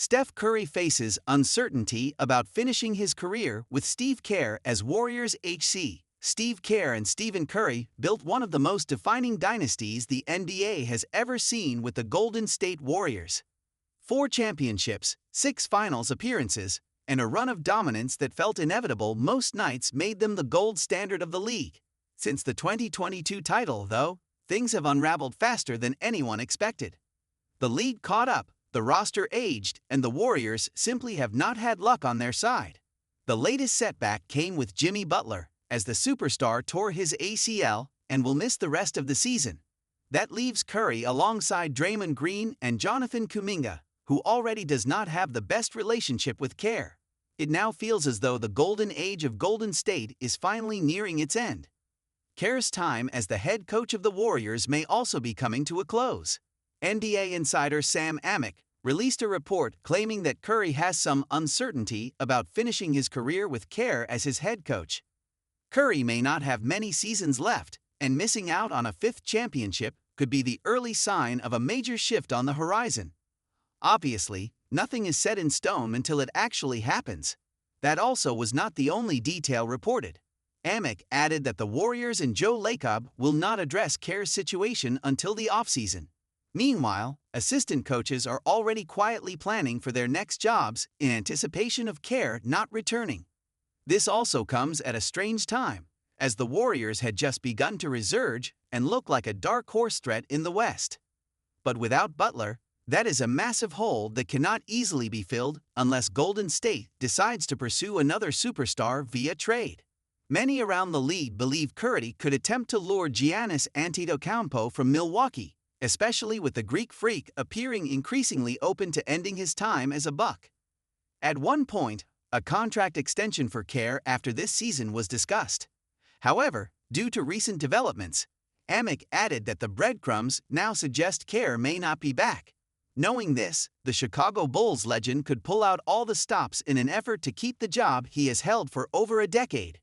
Steph Curry faces uncertainty about finishing his career with Steve Kerr as Warriors HC. Steve Kerr and Stephen Curry built one of the most defining dynasties the NBA has ever seen with the Golden State Warriors. 4 championships, 6 finals appearances, and a run of dominance that felt inevitable most nights made them the gold standard of the league. Since the 2022 title, though, things have unraveled faster than anyone expected. The league caught up, the roster aged, and the Warriors simply have not had luck on their side. The latest setback came with Jimmy Butler, as the superstar tore his ACL and will miss the rest of the season. That leaves Curry alongside Draymond Green and Jonathan Kuminga, who already does not have the best relationship with Kerr. It now feels as though the golden age of Golden State is finally nearing its end. Kerr's time as the head coach of the Warriors may also be coming to a close. NBA insider Sam Amick released a report claiming that Curry has some uncertainty about finishing his career with Kerr as his head coach. Curry may not have many seasons left, and missing out on a 5th championship could be the early sign of a major shift on the horizon. Obviously, nothing is set in stone until it actually happens. That also was not the only detail reported. Amick added that the Warriors and Joe Lacob will not address Kerr's situation until the offseason. Meanwhile, assistant coaches are already quietly planning for their next jobs in anticipation of Kerr not returning. This also comes at a strange time, as the Warriors had just begun to resurge and look like a dark horse threat in the West. But without Butler, that is a massive hole that cannot easily be filled unless Golden State decides to pursue another superstar via trade. Many around the league believe Curry could attempt to lure Giannis Antetokounmpo from Milwaukee, especially with the Greek Freak appearing increasingly open to ending his time as a Buck. At one point, a contract extension for Kerr after this season was discussed. However, due to recent developments, Amick added that the breadcrumbs now suggest Kerr may not be back. Knowing this, the Chicago Bulls legend could pull out all the stops in an effort to keep the job he has held for over a decade.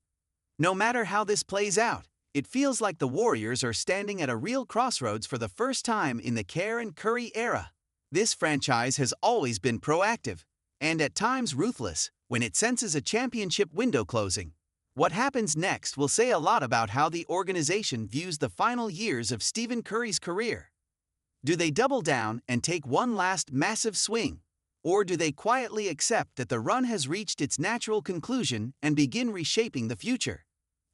No matter how this plays out, it feels like the Warriors are standing at a real crossroads for the first time in the Kerr and Curry era. This franchise has always been proactive, and at times ruthless, when it senses a championship window closing. What happens next will say a lot about how the organization views the final years of Stephen Curry's career. Do they double down and take one last massive swing? Or do they quietly accept that the run has reached its natural conclusion and begin reshaping the future?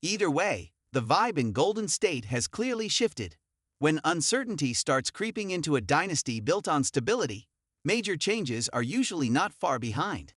Either way, the vibe in Golden State has clearly shifted. When uncertainty starts creeping into a dynasty built on stability, major changes are usually not far behind.